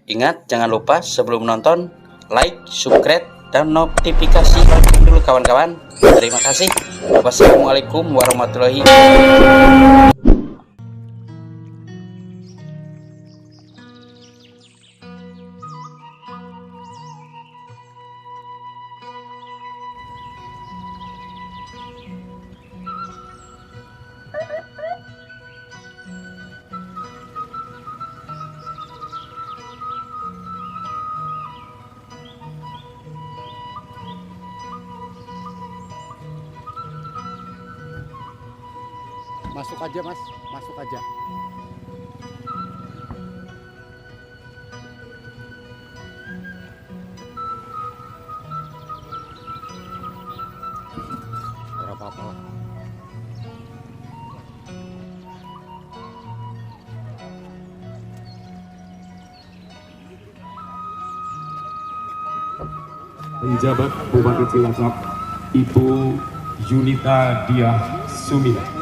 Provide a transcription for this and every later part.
Ingat, jangan lupa sebelum nonton, like, subscribe, dan notifikasi dulu kawan-kawan. Terima kasih. Wassalamualaikum warahmatullahi wabarakatuh. Masuk aja mas, masuk aja. Berapa apa? Penjabat Bupati Cilacap, Ibu Yunita Diah Sumila.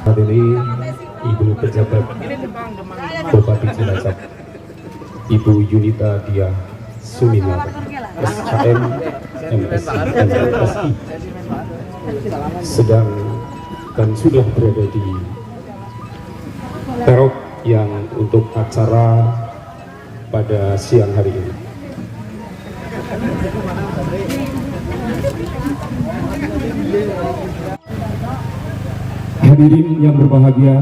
Hadiri Ibu Pejabat Bupati Cilacap, Ibu Yunita Diah Sumila, SKM MSI MSI, sedang dan sudah berada di Perok yang untuk acara pada siang hari ini. Hadirin yang berbahagia,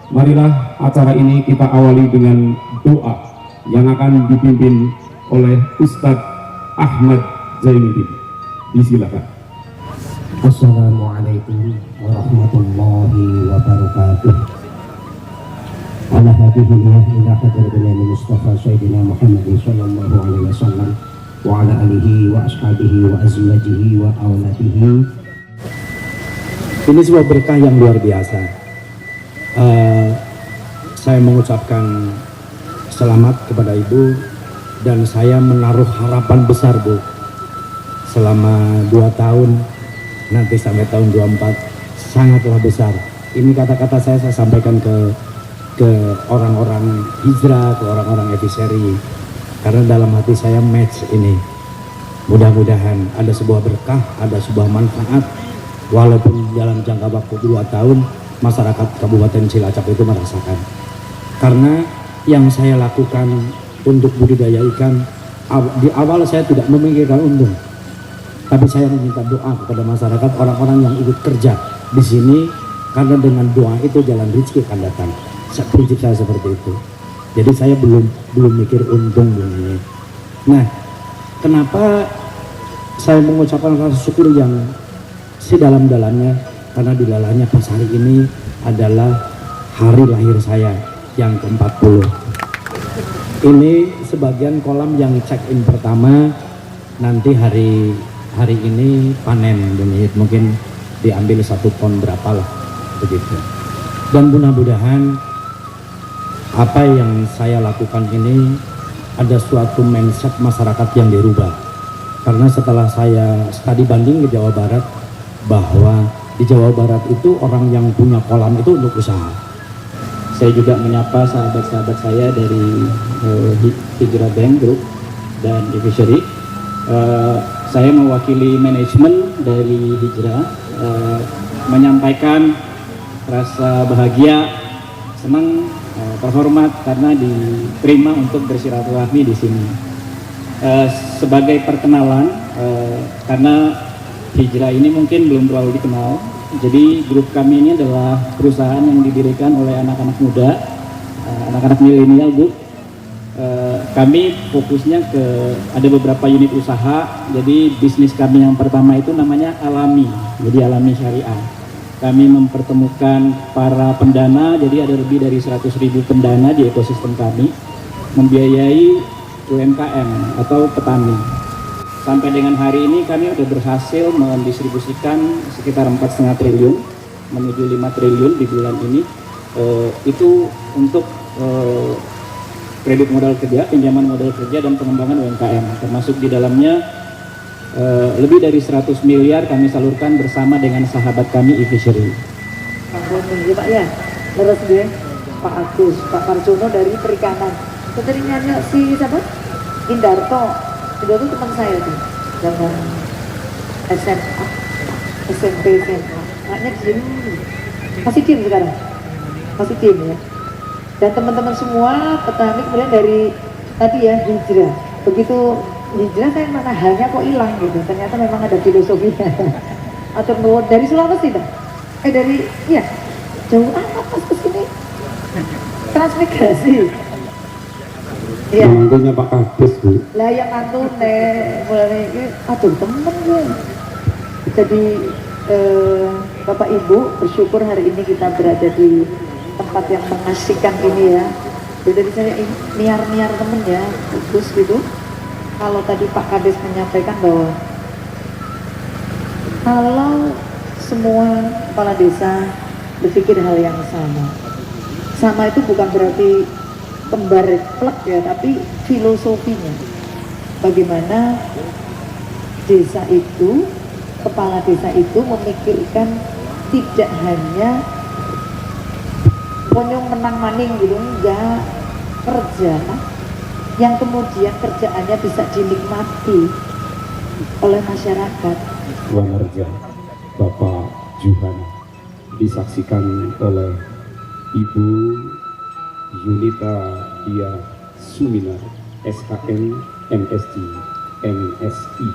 marilah acara ini kita awali dengan doa yang akan dipimpin oleh Ustadz Ahmad Zainuddin. Disilakan. Assalamualaikum warahmatullahi wabarakatuh. Ala hadihillah ila hadratil Mustafa Sayyidina Muhammad sallallahu alaihi wasallam wa ala alihi wa ashabihi wa azwajihi wa auladihi. Ini sebuah berkah yang luar biasa. Saya mengucapkan selamat kepada Ibu, dan saya menaruh harapan besar, Bu, selama 2 tahun nanti sampai tahun 24 sangatlah besar. Ini kata-kata saya sampaikan ke orang-orang hijrah, ke orang-orang episeri, karena dalam hati saya match ini. Mudah-mudahan ada sebuah berkah, ada sebuah manfaat, walaupun dalam jangka waktu 2 tahun masyarakat Kabupaten Cilacap itu merasakan. Karena yang saya lakukan untuk budidaya ikan, di awal saya tidak memikirkan untung, tapi saya meminta doa kepada masyarakat, orang-orang yang ikut kerja di sini, karena dengan doa itu jalan rezeki akan datang. Prinsip saya seperti itu. Jadi saya belum mikir untung ini. Nah, kenapa saya mengucapkan rasa syukur yang sedalam-dalamnya? Karena di dalamnya pas hari ini adalah hari lahir saya yang ke-40. Ini sebagian kolam yang check-in pertama, nanti hari ini panen, mungkin diambil 1 ton berapa lah begitu. Dan mudah-mudahan apa yang saya lakukan ini ada suatu mindset masyarakat yang dirubah. Karena setelah saya studi banding ke Jawa Barat, bahwa di Jawa Barat itu orang yang punya kolam itu untuk usaha. Saya juga menyapa sahabat-sahabat saya dari Hijrah Bank Group dan Divisory. Saya mewakili manajemen dari Hijrah, menyampaikan rasa bahagia, senang, terhormat karena diterima untuk bersilaturahmi di sini. Sebagai perkenalan, karena Hijrah ini mungkin belum terlalu dikenal, jadi grup kami ini adalah perusahaan yang didirikan oleh anak-anak muda, anak-anak milenial, Bu. Kami fokusnya ada beberapa unit usaha. Jadi bisnis kami yang pertama itu namanya Alami, jadi Alami Syariah. Kami mempertemukan para pendana, jadi ada lebih dari 100.000 pendana di ekosistem kami, membiayai UMKM atau petani. Sampai dengan hari ini kami sudah berhasil mendistribusikan sekitar 4,5 triliun menuju 5 triliun di bulan ini, itu untuk kredit modal kerja, pinjaman modal kerja, dan pengembangan UMKM. Termasuk di dalamnya lebih dari 100 miliar kami salurkan bersama dengan sahabat kami e-fishery. Ya Pak ya, terus dia Pak Agus, Pak Marjono dari perikanan. Keterimanya si siapa? Indarto. Indarto teman saya tuh, zaman SMA, SMP, SMA. Makanya di sini masih tim sekarang, masih tim ya. Dan teman-teman semua petani kemudian dari tadi ya hijrah. Begitu hijrah saya mana halnya kok hilang gitu. Ternyata memang ada filosofinya. Atau dari Sulawesi dah. Dari ya jauh amat pas ke sini. Transmigrasi. Iya. Mantunya Pak Kades, Bu. Lah yang mantu mulai aduh temen gue. Jadi Bapak Ibu bersyukur hari ini kita berada di tempat yang mengasihkan ini ya. Jadi saya niar-niar temen ya, bagus gitu. Kalau tadi Pak Kades menyampaikan bahwa kalau semua kepala desa berpikir hal yang sama itu bukan berarti kembar plek ya, tapi filosofinya bagaimana desa itu, kepala desa itu memikirkan tidak hanya konyong menang maning gitu, enggak, kerja yang kemudian kerjaannya bisa dinikmati oleh masyarakat. Wanarja Bapak Juhan disaksikan oleh Ibu Yunita Dia Suminar, SHM, MSc, MSI.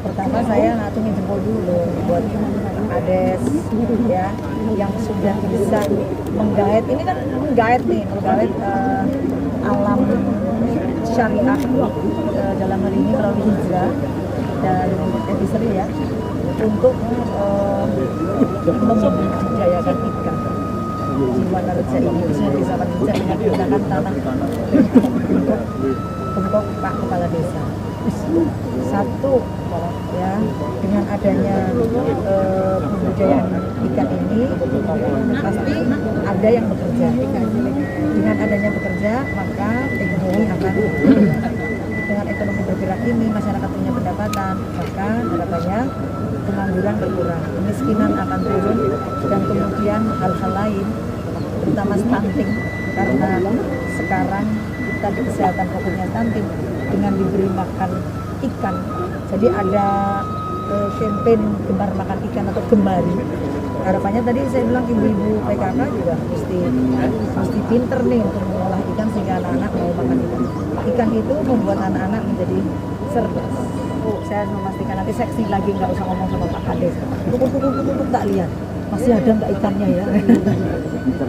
Pertama saya ngacungin jempol dulu buat Ades ya, yang sudah bisa menggait, ini kan menggait alam syariah dalam hal ini melalui hijrah dan e-fishery ya, untuk membudidayakan ikan di Wanarja ini, khususnya desa Wanarja dengan menggunakan tanah untuk Pak Kepala Desa. Satu ya, dengan adanya pembudidayaan ikan ini pasti ada yang bekerja. Dengan adanya bekerja maka ekonomi akan dengan ekonomi bergerak ini masyarakat punya pendapatan, maka harapannya pengangguran berkurang, kemiskinan akan turun, dan kemudian hal-hal lain terutama stunting, karena sekarang kita di kesehatan fokusnya stunting dengan diberi makan ikan. Jadi ada campaign gemar makan ikan atau gemari. Harapannya tadi saya bilang ibu-ibu PKK juga mesti pinter nih untuk mengolah ikan sehingga anak-anak mau makan ikan. Ikan itu membuat anak-anak menjadi cerdas. Saya memastikan nanti seksi lagi, nggak usah ngomong sama Pak Kades. Kukur tak lihat masih ada nggak ikannya ya.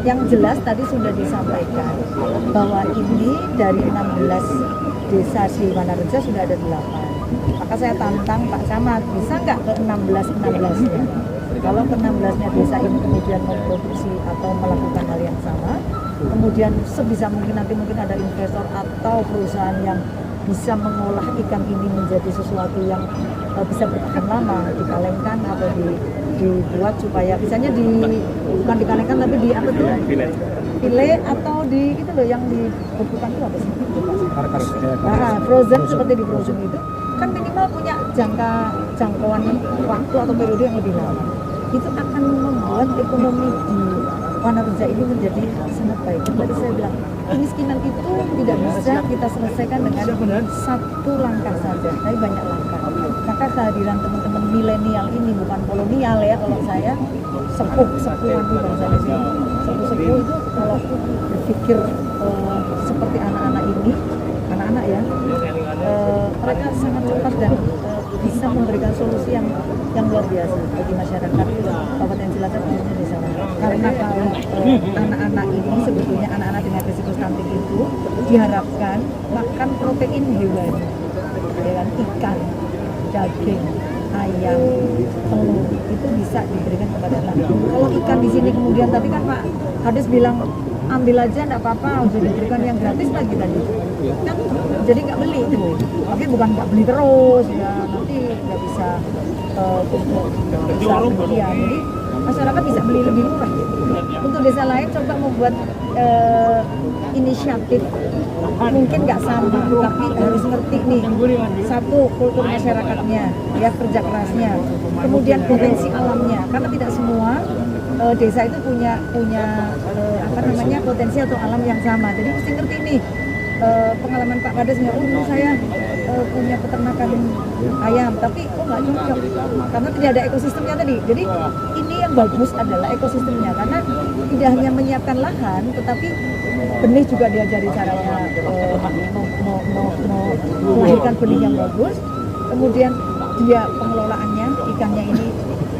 Yang jelas tadi sudah disampaikan bahwa ini dari 16 desa di Wanarja sudah ada 8. Maka saya tantang Pak Camat, bisa nggak ke 16-16-nya? Kalau ke 16-nya desa ini kemudian memproduksi atau melakukan hal yang sama, kemudian sebisa mungkin nanti mungkin ada investor atau perusahaan yang bisa mengolah ikan ini menjadi sesuatu yang bisa bertahan lama, dikalengkan atau dibuat supaya misalnya bukan dikalengkan tapi di apa tuh? File atau di itu loh yang dibekukan itu apa sih? Frozen, seperti di frozen itu kan minimal punya jangkauan waktu atau periode yang lebih lama. Itu akan membuat ekonomi di Wanarja ini menjadi sangat baik. Tadi saya bilang kemiskinan itu tidak bisa kita selesaikan dengan satu langkah saja, tapi banyak langkah. Maka kehadiran teman-teman milenial ini bukan kolonial ya, kalau saya sepuh nanti bangsa di sini. Sepuh itu kalau berpikir seperti anak-anak ini, anak-anak ya, mereka sangat cepat dan bisa memberikan solusi yang luar biasa bagi masyarakat Kabupaten Cilacap khususnya di sana. Karena kalau anak-anak ini sebetulnya anak-anak dengan risiko stunting itu diharapkan makan protein hewan, ikan, daging, ayam, telur itu bisa diberikan kepada anak. Kalau ikan di sini kemudian tadi kan Pak Hades bilang ambil aja enggak apa-apa, udah diberikan yang gratis lagi tadi. Kan jadi nggak beli itu. Tapi bukan nggak beli terus ya, nanti nggak bisa bisa kemudian. Jadi masyarakat bisa beli lebih murah. Untuk desa lain coba membuat inisiatif, mungkin nggak sama, tapi harus ngerti nih, satu kultur masyarakatnya, ya kerja kerasnya, kemudian potensi alamnya, karena tidak semua desa itu punya potensi atau alam yang sama. Jadi mesti ngerti nih, pengalaman Pak Kades nggak, saya punya peternakan ayam, tapi nggak cocok karena tidak ada ekosistemnya tadi. Jadi ini yang bagus adalah ekosistemnya, karena tidak hanya menyiapkan lahan, tetapi benih juga diajari caranya melahirkan benih yang bagus. Kemudian dia pengelolaannya, ikannya ini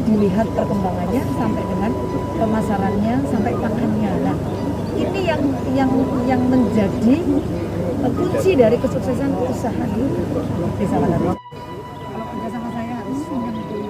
dilihat perkembangannya sampai dengan pemasarannya, sampai pakannya. Nah, ini yang menjadi kunci dari kesuksesan usaha di desa Kades. Kalau kerja sama saya harus mengerti.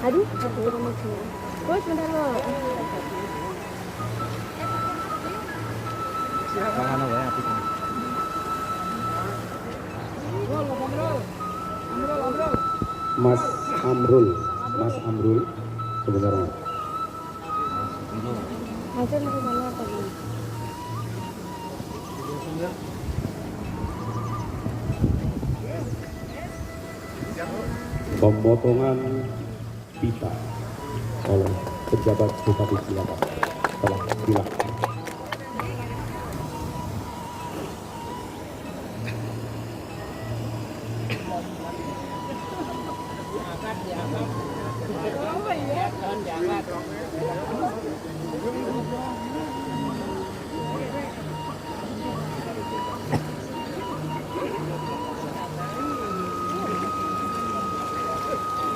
Aduh, Coach, bentar lo. Mas Amrul, sebentar Mas. Hasil dari sana apa ini? Pemotongan pita oleh pejabat Bupati Cilacap telah dilakukan.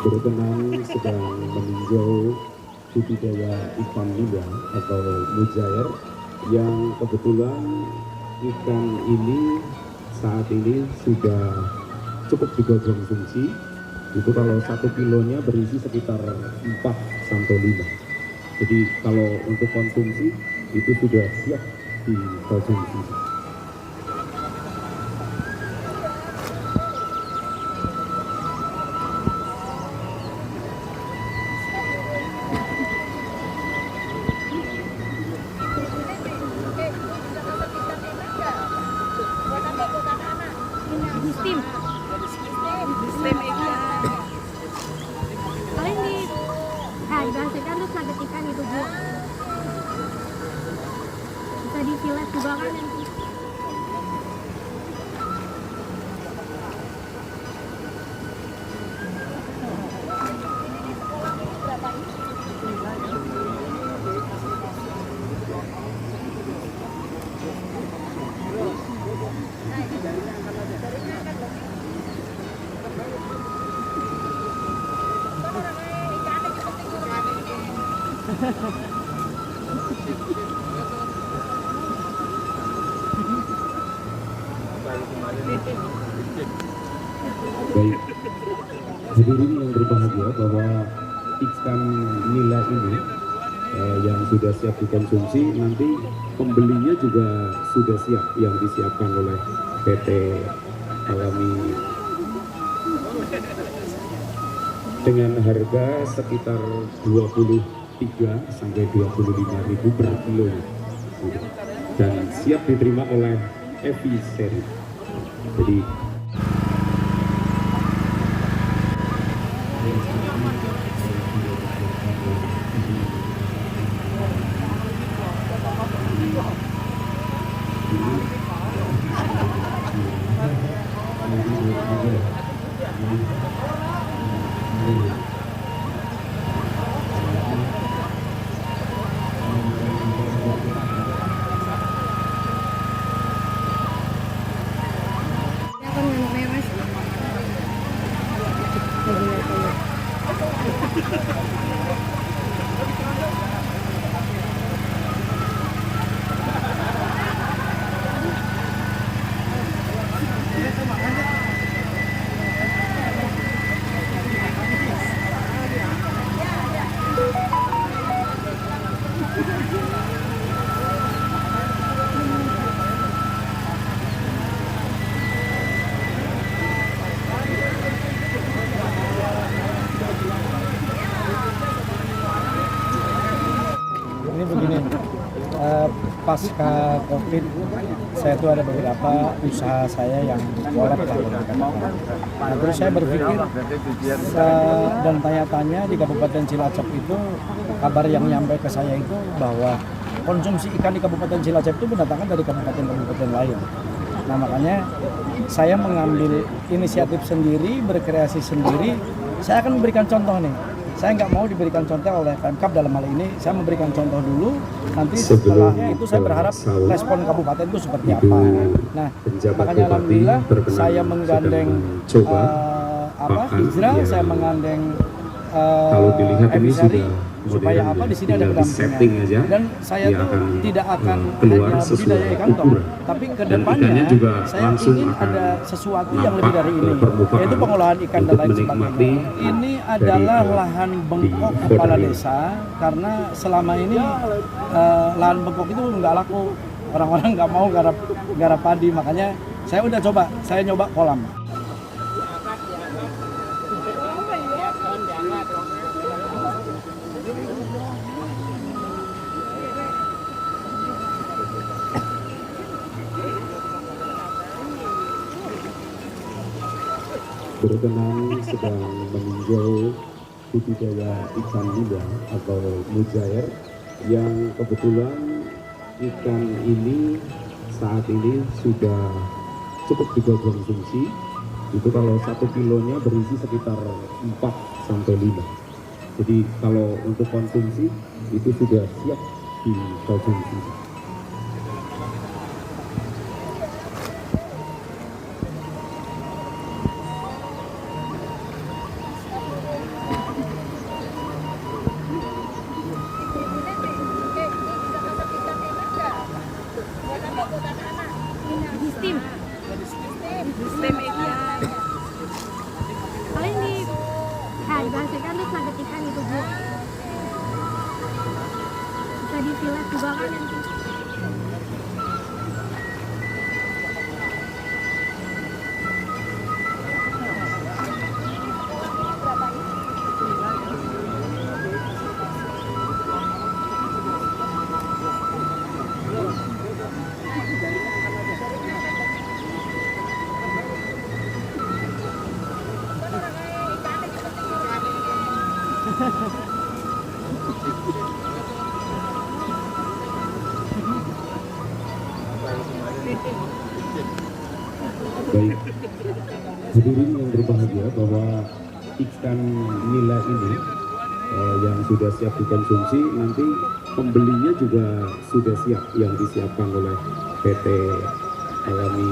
Berkenan sedang meninjau budidaya ikan nila atau mujair, yang kebetulan ikan ini saat ini sudah cukup juga konsumsi. Itu kalau 1 kilonya berisi sekitar 4 sampai 5. Jadi kalau untuk konsumsi itu sudah siap dikonsumsi. Paling di hasilkan terus nugget ikan itu Bu. Bisa di fillet juga kan nanti. Baik, hadirin yang berbahagia, bahwa ikan nila ini yang sudah siap dikonsumsi, nanti pembelinya juga sudah siap, yang disiapkan oleh PT Alami dengan harga sekitar 20 sampai 25.000 per kilo dan siap diterima oleh Evi Seri. Jadi ini begini, pasca COVID saya tuh ada beberapa usaha saya yang kolab lah. Nah, terus saya berpikir dan tanya-tanya di Kabupaten Cilacap itu, kabar yang nyampe ke saya itu bahwa konsumsi ikan di Kabupaten Cilacap itu mendatangkan dari kabupaten-kabupaten lain. Nah, makanya saya mengambil inisiatif sendiri, berkreasi sendiri. Saya akan memberikan contoh nih. Saya nggak mau diberikan contoh oleh Pemkab dalam hal ini. Saya memberikan contoh dulu. Nanti setelah itu saya berharap respon kabupaten itu seperti apa. Nah, makanya alhamdulillah saya menggandeng Hijrah, saya menggandeng Evi Seri supaya apa di sini ada pendampingan dan saya tuh tidak akan hanya budidaya ikan toh, tapi kedepannya saya ingin ada sesuatu yang lebih dari ini, yaitu pengolahan ikan dan lain sebagainya. Ini adalah lahan bengkok kepala desa karena selama ini lahan bengkok itu nggak laku, orang-orang nggak mau garap padi, makanya saya udah coba, saya nyoba kolam. berkenan sedang meninjau budidaya ikan nila atau mujair yang kebetulan ikan ini saat ini sudah cukup juga konsumsi. Itu kalau 1 kilonya berisi sekitar 4 sampai 5. Jadi kalau untuk konsumsi itu sudah siap dikonsumsi. Steam ikan. Paling dihasilkan terus nugget ikan gitu Bu. Bisa difilet juga kan nanti. Baik, hadirin yang berbahagia bahwa ikan nila ini yang sudah siap dikonsumsi, nanti pembelinya juga sudah siap yang disiapkan oleh PT Alami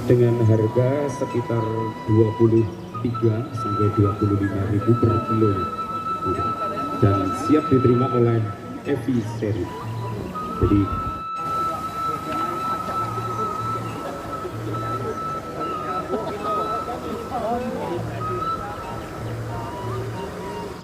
dengan harga sekitar 23 sampai 25.000 per kilo dan siap diterima oleh Evi Seri. Jadi